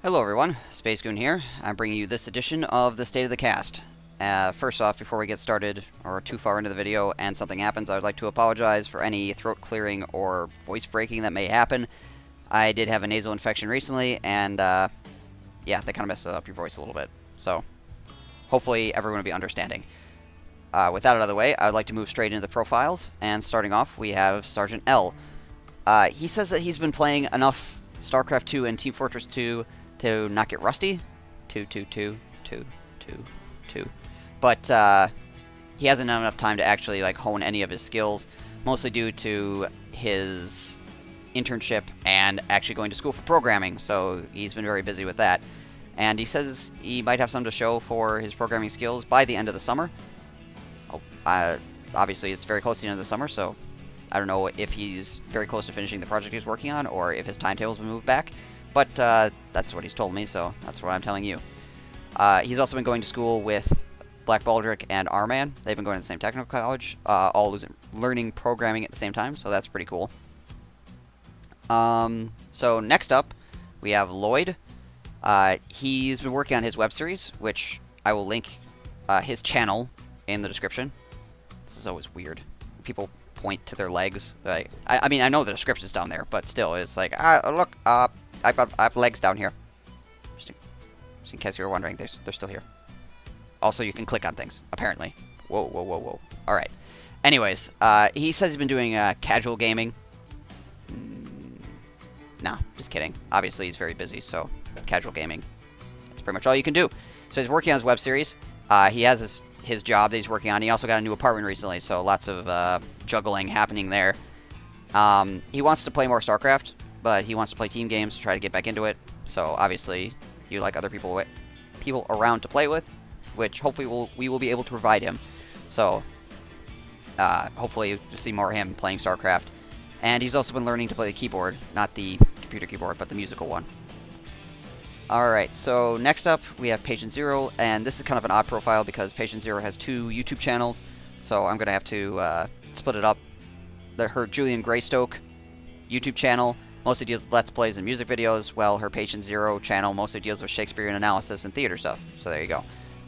Hello everyone, Spacegoon here. I'm bringing you this edition of the State of the Cast. First off, before we get started, or too far into the video, and something happens, I would like to apologize for any throat clearing or voice breaking that may happen. I did have a nasal infection recently, and yeah, that kind of messes up your voice a little bit. So, hopefully everyone will be understanding. With that out of the way, I would like to move straight into the profiles, and starting off, we have SgtL. He says that he's been playing enough StarCraft 2 and Team Fortress 2 to not get rusty. 2. But he hasn't had enough time to actually hone any of his skills, mostly due to his internship and actually going to school for programming, so he's been very busy with that. And he says he might have some to show for his programming skills by the end of the summer. Obviously, it's very close to the end of the summer, so I don't know if he's very close to finishing the project he's working on or if his timetable's been moved back. But that's what he's told me, so that's what I'm telling you. He's also been going to school with Black Baldric and Arman. They've been going to the same technical college, all learning programming at the same time, so that's pretty cool. So next up, we have Lloyd. He's been working on his web series, which I will link his channel in the description. This is always weird. People point to their legs. I mean, I know the description's down there, but still, it's like, look, I have legs down here. Just in case you were wondering, they're still here. Also, you can click on things, apparently. Whoa. Alright. Anyways, he says he's been doing casual gaming. Nah, just kidding. Obviously, he's very busy, so casual gaming. That's pretty much all you can do. So he's working on his web series. He has his job that he's working on. He also got a new apartment recently, so lots of juggling happening there. He wants to play more StarCraft, but he wants to play team games to try to get back into it. So obviously, you like other people around to play with, which hopefully we will be able to provide him. So hopefully you'll see more of him playing StarCraft. And he's also been learning to play the keyboard, not the computer keyboard, but the musical one. Alright, so next up we have PatientZero, and this is kind of an odd profile because PatientZero has two YouTube channels, so I'm going to have to split it up. Her Julian Greystoke YouTube channel mostly deals with Let's Plays and music videos, while her PatientZero channel mostly deals with Shakespearean analysis and theater stuff, so there you go.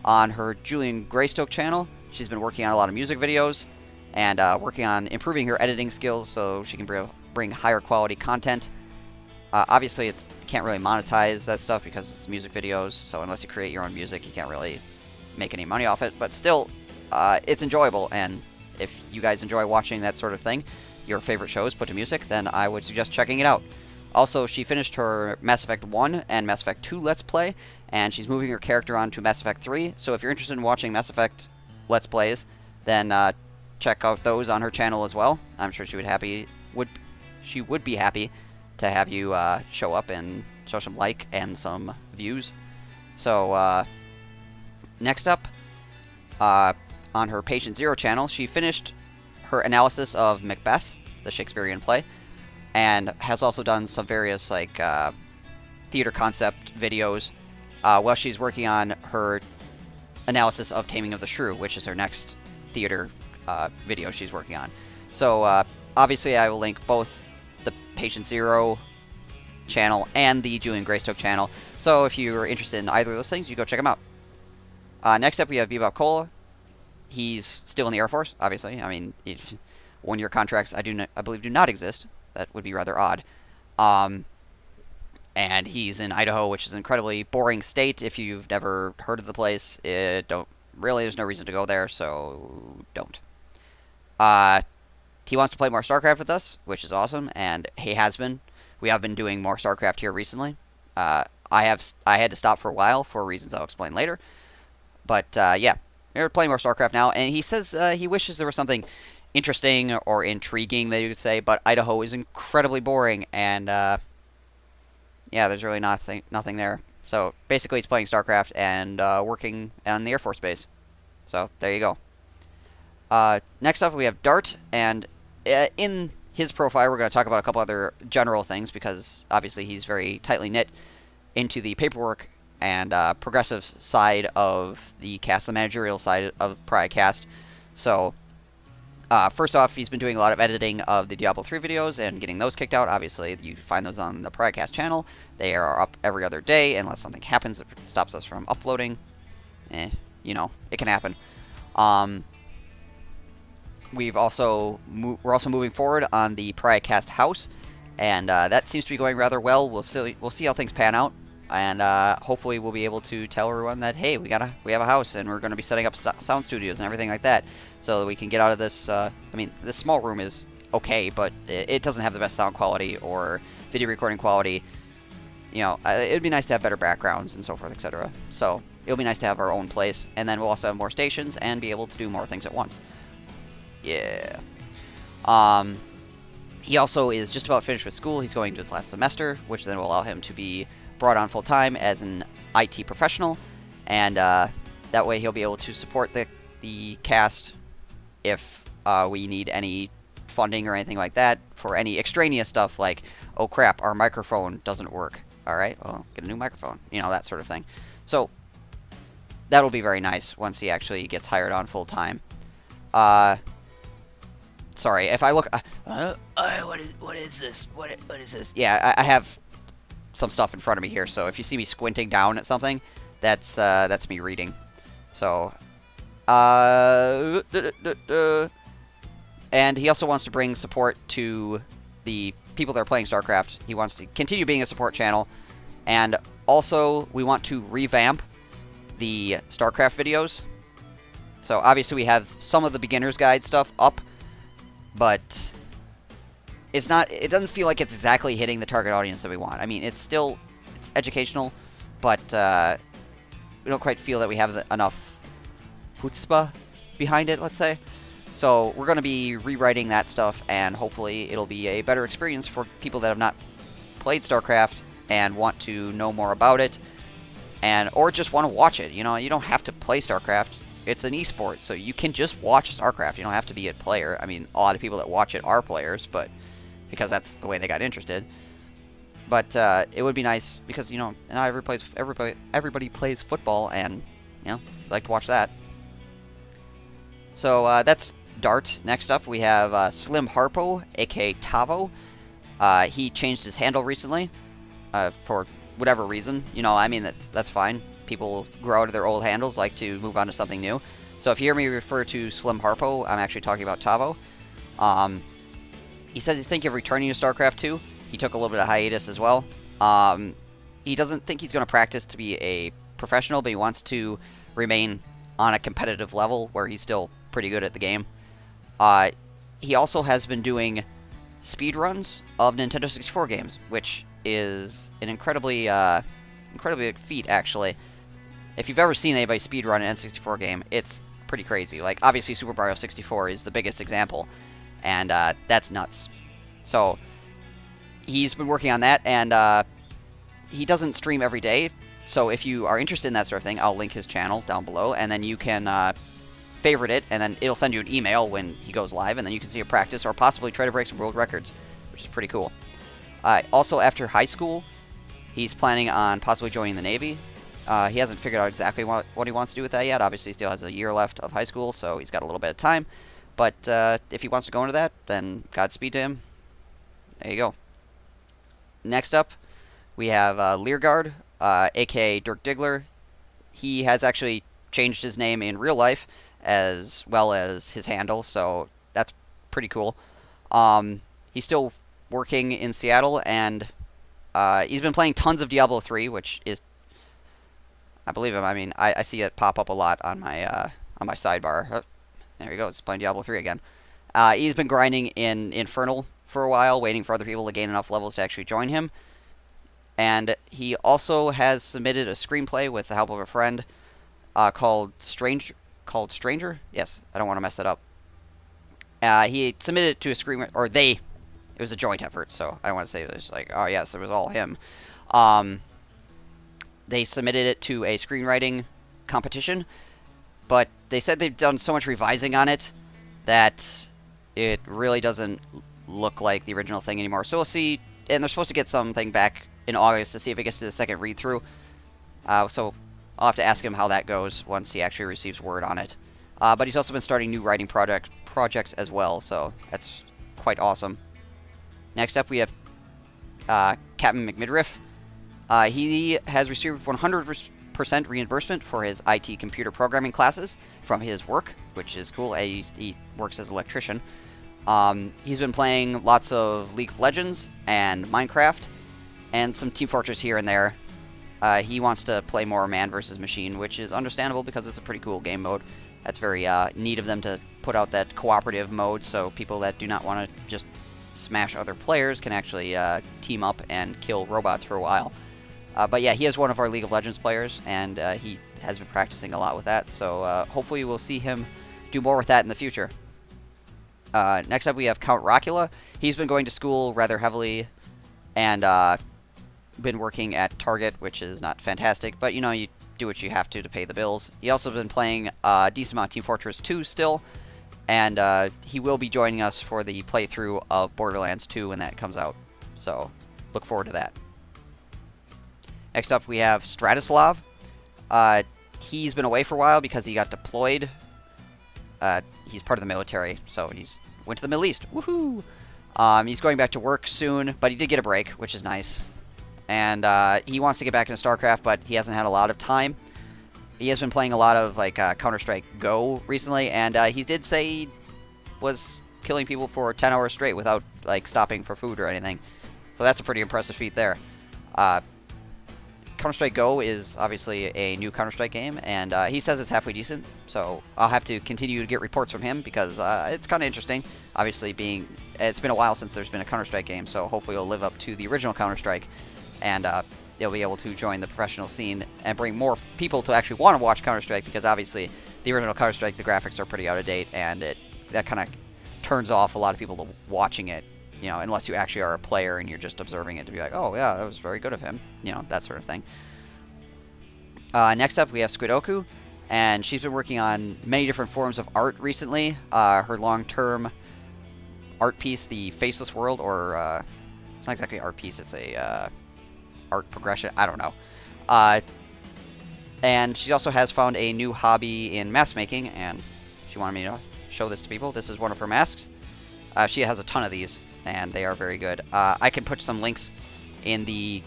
On her Julian Greystoke channel, she's been working on a lot of music videos, and working on improving her editing skills so she can bring higher quality content. Obviously, it can't really monetize that stuff because it's music videos, so unless you create your own music, you can't really make any money off it. But still, it's enjoyable, and if you guys enjoy watching that sort of thing, your favorite shows put to music, then I would suggest checking it out. Also, she finished her Mass Effect 1 and Mass Effect 2 Let's Play, and she's moving her character on to Mass Effect 3, so if you're interested in watching Mass Effect Let's Plays, then check out those on her channel as well. I'm sure she would be happy to have you show up and show some like and some views. So next up, on her PatientZero channel, she finished her analysis of Macbeth, the Shakespearean play, and has also done some various theater concept videos while she's working on her analysis of Taming of the Shrew, which is her next theater video she's working on. So obviously I will link both the PatientZero channel and the Julian Greystoke channel, so if you're interested in either of those things, you go check them out. Next up we have Bebop Cola. He's still in the Air Force, obviously. I mean, one-year contracts I believe do not exist. That would be rather odd. And he's in Idaho, which is an incredibly boring state. If you've never heard of the place, there's no reason to go there, so don't. He wants to play more StarCraft with us, which is awesome, and he has been. We have been doing more StarCraft here recently. I had to stop for a while for reasons I'll explain later. But yeah, we're playing more StarCraft now, and he says he wishes there was something interesting or intriguing that you could say, but Idaho is incredibly boring, and yeah, there's really nothing there. So basically, he's playing StarCraft and working on the Air Force Base. So there you go. Next up, we have Dart, and in his profile, we're going to talk about a couple other general things because obviously he's very tightly knit into the paperwork and progressive side of the cast, the managerial side of Pariah Caste. So First off, he's been doing a lot of editing of the Diablo 3 videos and getting those kicked out. Obviously, you find those on the PariahCaste channel. They are up every other day unless something happens that stops us from uploading. You know, it can happen. We're also moving forward on the Pariah Caste house, and that seems to be going rather well. We'll see how things pan out, and hopefully we'll be able to tell everyone that, hey, we have a house, and we're going to be setting up sound studios and everything like that, so that we can get out of this. I mean, this small room is okay, but it doesn't have the best sound quality or video recording quality. You know, it'd be nice to have better backgrounds and so forth, etc. So it'll be nice to have our own place, and then we'll also have more stations and be able to do more things at once. Yeah. He also is just about finished with school. He's going to his last semester, which then will allow him to be brought on full-time as an IT professional, and that way he'll be able to support the cast if we need any funding or anything like that for any extraneous stuff like, oh crap, our microphone doesn't work. Alright, well, get a new microphone. You know, that sort of thing. So, that'll be very nice once he actually gets hired on full-time. Sorry, if I look... what is this? What is this? Yeah, I have some stuff in front of me here, so if you see me squinting down at something, that's me reading. So, and he also wants to bring support to the people that are playing StarCraft. He wants to continue being a support channel, and also we want to revamp the StarCraft videos. So obviously we have some of the beginner's guide stuff up, but it doesn't feel like it's exactly hitting the target audience that we want. I mean, it's educational, but we don't quite feel that we have enough chutzpah behind it, let's say. So we're going to be rewriting that stuff, and hopefully it'll be a better experience for people that have not played StarCraft and want to know more about it, or just want to watch it. You know, you don't have to play StarCraft. It's an esport, so you can just watch StarCraft. You don't have to be a player. I mean, a lot of people that watch it are players, but because that's the way they got interested. But it would be nice because, you know, not everybody plays football, and you know, like to watch that. So that's Dart. Next up, we have SlimHarpo, aka Tavo. He changed his handle recently for whatever reason. You know, I mean, that's fine. People grow out of their old handles, like to move on to something new. So if you hear me refer to SlimHarpo, I'm actually talking about Tavo. He says he's thinking of returning to StarCraft 2. He took a little bit of hiatus as well. He doesn't think he's going to practice to be a professional, but he wants to remain on a competitive level where he's still pretty good at the game. He also has been doing speedruns of Nintendo 64 games, which is an incredibly big feat, actually. If you've ever seen anybody speedrun an N64 game, it's pretty crazy. Like, obviously Super Mario 64 is the biggest example, and that's nuts. So he's been working on that, and he doesn't stream every day. So if you are interested in that sort of thing, I'll link his channel down below, and then you can favorite it, and then it'll send you an email when he goes live, and then you can see a practice or possibly try to break some world records, which is pretty cool. Also, after high school, he's planning on possibly joining the Navy. He hasn't figured out exactly what he wants to do with that yet. Obviously, he still has a year left of high school, so he's got a little bit of time. But if he wants to go into that, then Godspeed to him. There you go. Next up, we have Learguard, a.k.a. Dirk Diggler. He has actually changed his name in real life as well as his handle, so that's pretty cool. He's still working in Seattle, and he's been playing tons of Diablo 3, which is, I believe him. I mean, I see it pop up a lot on my sidebar. Oh, there he goes, he's playing Diablo 3 again. He's been grinding in Infernal for a while, waiting for other people to gain enough levels to actually join him. And he also has submitted a screenplay with the help of a friend called Stranger? Yes, I don't want to mess that up. He submitted it to a it was a joint effort, so I don't want to say it was like, oh yes, it was all him. They submitted it to a screenwriting competition, but they said they've done so much revising on it that it really doesn't look like the original thing anymore. So we'll see, and they're supposed to get something back in August to see if it gets to the second read-through. So I'll have to ask him how that goes once he actually receives word on it. But he's also been starting new writing projects as well, so that's quite awesome. Next up, we have Captain McMidriff. He has received 100% reimbursement for his IT computer programming classes from his work, which is cool. He works as an electrician. He's been playing lots of League of Legends and Minecraft, and some Team Fortress here and there. He wants to play more man versus machine, which is understandable because it's a pretty cool game mode. That's very neat of them to put out that cooperative mode, so people that do not want to just smash other players can actually team up and kill robots for a while. But yeah, he is one of our League of Legends players, and he has been practicing a lot with that, so hopefully we'll see him do more with that in the future. Next up, we have Count Rockula. He's been going to school rather heavily and been working at Target, which is not fantastic, but you know, you do what you have to pay the bills. He also been playing a decent amount of Team Fortress 2 still, and he will be joining us for the playthrough of Borderlands 2 when that comes out, so look forward to that. Next up, we have Stratislav. He's been away for a while because he got deployed. He's part of the military, so he's went to the Middle East. Woohoo! He's going back to work soon, but he did get a break, which is nice. And he wants to get back into StarCraft, but he hasn't had a lot of time. He has been playing a lot of like Counter-Strike Go recently, and he did say he was killing people for 10 hours straight without like stopping for food or anything. So that's a pretty impressive feat there. Counter-Strike Go is obviously a new Counter-Strike game, and he says it's halfway decent, so I'll have to continue to get reports from him because it's kind of interesting. Obviously, it's been a while since there's been a Counter-Strike game, so hopefully it'll live up to the original Counter-Strike, and they'll be able to join the professional scene and bring more people to actually want to watch Counter-Strike, because obviously the original Counter-Strike, the graphics are pretty out of date, and that kind of turns off a lot of people to watching it. You know, unless you actually are a player and you're just observing it to be like, oh, yeah, that was very good of him. You know, that sort of thing. Next up, we have Squidoku, and she's been working on many different forms of art recently. Her long-term art piece, The Faceless World, or it's not exactly art piece, it's a art progression. I don't know. And she also has found a new hobby in mask making, and she wanted me to show this to people. This is one of her masks. She has a ton of these, and they are very good. I can put some links in the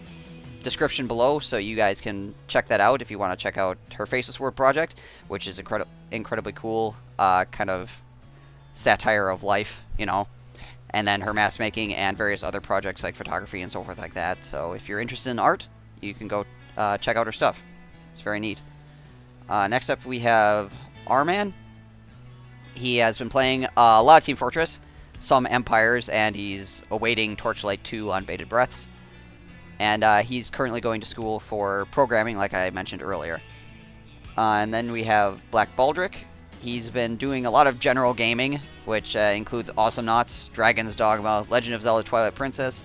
description below so you guys can check that out if you want to check out her Faceless World project, which is incredibly cool, kind of satire of life, you know, and then her mask making and various other projects like photography and so forth like that. So if you're interested in art, you can go check out her stuff. It's very neat. Next up, we have Arman. He has been playing a lot of Team Fortress, some Empires, and he's awaiting Torchlight 2 on bated breaths. And he's currently going to school for programming, like I mentioned earlier. And then we have Black Baldric. He's been doing a lot of general gaming, which includes Awesome Knots, Dragon's Dogma, Legend of Zelda Twilight Princess,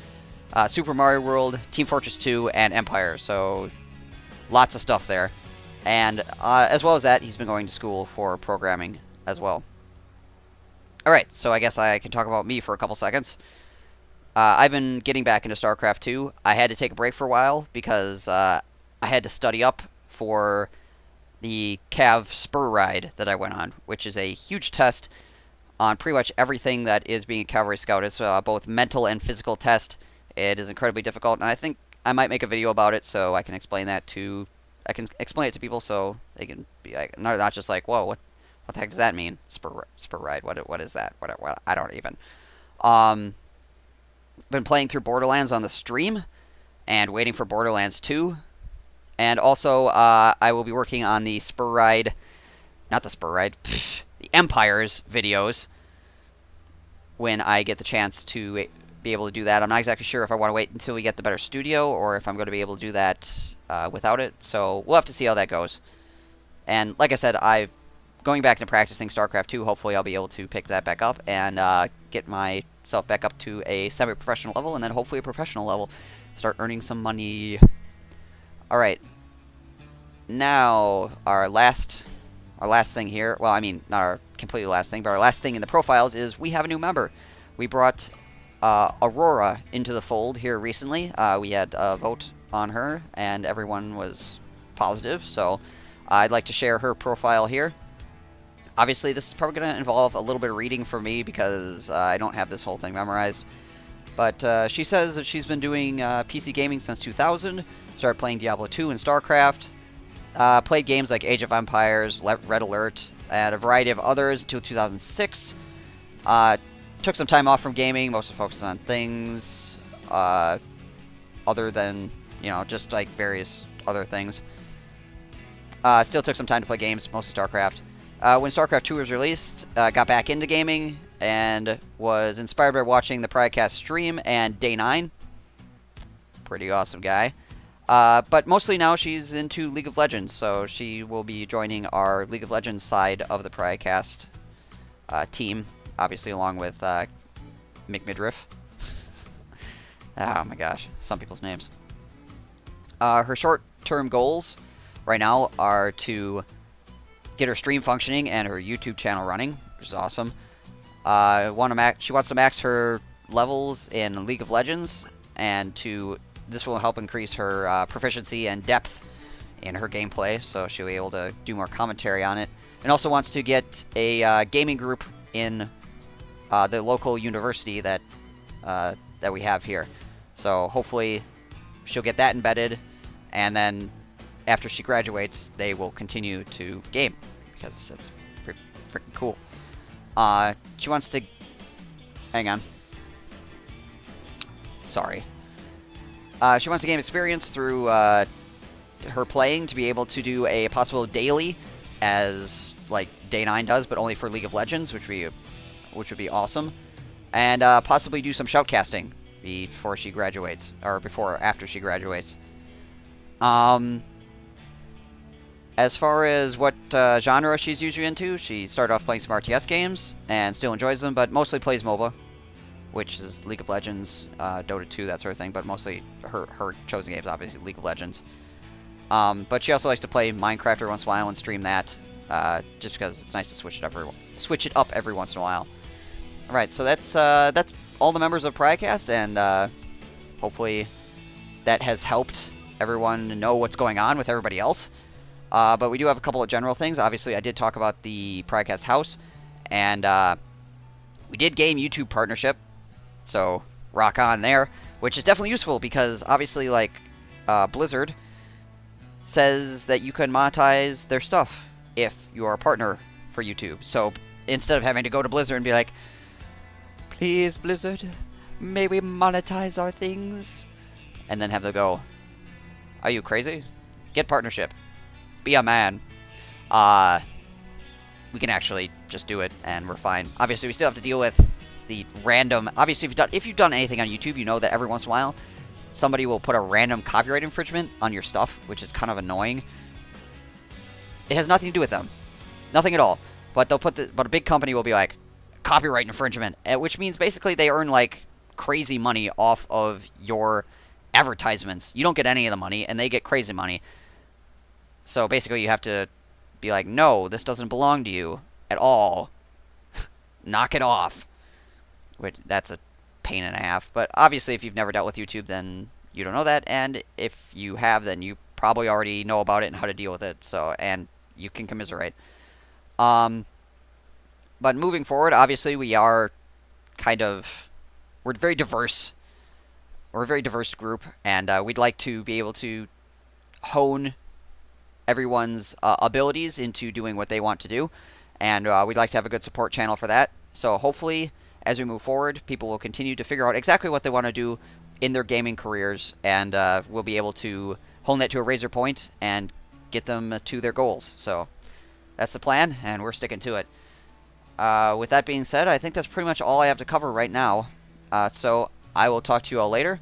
Super Mario World, Team Fortress 2, and Empire. So lots of stuff there. And as well as that, he's been going to school for programming as well. Alright, so I guess I can talk about me for a couple seconds. I've been getting back into StarCraft 2. I had to take a break for a while because I had to study up for the Cav Spur Ride that I went on, which is a huge test on pretty much everything that is being a Cavalry Scout. It's both mental and physical test. It is incredibly difficult, and I think I might make a video about it so I can explain it to people so they can be like, not just like, whoa, what the heck does that mean? Spur Ride, what is that? What I don't even. Been playing through Borderlands on the stream and waiting for Borderlands 2. And also, I will be working on the the Empires videos when I get the chance to be able to do that. I'm not exactly sure if I want to wait until we get the better studio or if I'm going to be able to do that without it. So we'll have to see how that goes. And like I said, going back to practicing StarCraft 2, hopefully I'll be able to pick that back up and get myself back up to a semi-professional level, and then hopefully a professional level. Start earning some money. Alright. Now, our last thing here, well, I mean, not our completely last thing, but our last thing in the profiles is we have a new member. We brought Aurora into the fold here recently. We had a vote on her, and everyone was positive, so I'd like to share her profile here. Obviously, this is probably going to involve a little bit of reading for me because I don't have this whole thing memorized. But she says that she's been doing PC gaming since 2000, started playing Diablo 2 and StarCraft, played games like Age of Empires, Red Alert, and a variety of others until 2006. Took some time off from gaming, mostly focused on things other than, you know, just like various other things. Still took some time to play games, mostly StarCraft. When StarCraft 2 was released, got back into gaming and was inspired by watching the Pariah Caste stream and Day 9. Pretty awesome guy. But mostly now she's into League of Legends, so she will be joining our League of Legends side of the Pariah Caste team, obviously along with McMidriff. Oh my gosh, some people's names. Her short-term goals right now are to get her stream functioning and her YouTube channel running, which is awesome. She wants to max her levels in League of Legends, and this will help increase her proficiency and depth in her gameplay, so she'll be able to do more commentary on it. And also wants to get a gaming group in the local university that we have here. So hopefully she'll get that embedded, and then after she graduates, they will continue to game, because it's freaking cool. She wants to... Hang on. Sorry. She wants to gain experience through her playing to be able to do a possible daily, as like Day 9 does, but only for League of Legends, which would be awesome. And possibly do some shoutcasting before she graduates, or after she graduates. As far as what genre she's usually into, she started off playing some RTS games and still enjoys them, but mostly plays MOBA, which is League of Legends, Dota 2, that sort of thing, but mostly her chosen games, obviously League of Legends. But she also likes to play Minecraft every once in a while and stream that, just because it's nice to switch it up every once in a while. Alright, so that's all the members of PariahCaste, and hopefully that has helped everyone know what's going on with everybody else. But we do have a couple of general things. Obviously, I did talk about the PariahCaste house, and we did gain YouTube partnership, so rock on there, which is definitely useful because obviously, like, Blizzard says that you can monetize their stuff if you are a partner for YouTube. So instead of having to go to Blizzard and be like, please, Blizzard, may we monetize our things? And then have them go, are you crazy? Get partnership. Be a man. We can actually just do it, and we're fine. Obviously, we still have to deal with the random... Obviously, if you've done anything on YouTube, you know that every once in a while, somebody will put a random copyright infringement on your stuff, which is kind of annoying. It has nothing to do with them. Nothing at all. But but a big company will be like, copyright infringement, which means basically they earn, like, crazy money off of your advertisements. You don't get any of the money, and they get crazy money. So basically you have to be like, no, this doesn't belong to you at all. Knock it off. Which, that's a pain and a half. But obviously if you've never dealt with YouTube, then you don't know that. And if you have, then you probably already know about it and how to deal with it. So, and you can commiserate. But moving forward, obviously we are we're very diverse. We're a very diverse group. And we'd like to be able to hone everyone's abilities into doing what they want to do, and we'd like to have a good support channel for that. So hopefully, as we move forward, people will continue to figure out exactly what they want to do in their gaming careers, and we'll be able to hone that to a razor point and get them to their goals. So that's the plan, and we're sticking to it. With that being said, I think that's pretty much all I have to cover right now. So I will talk to you all later.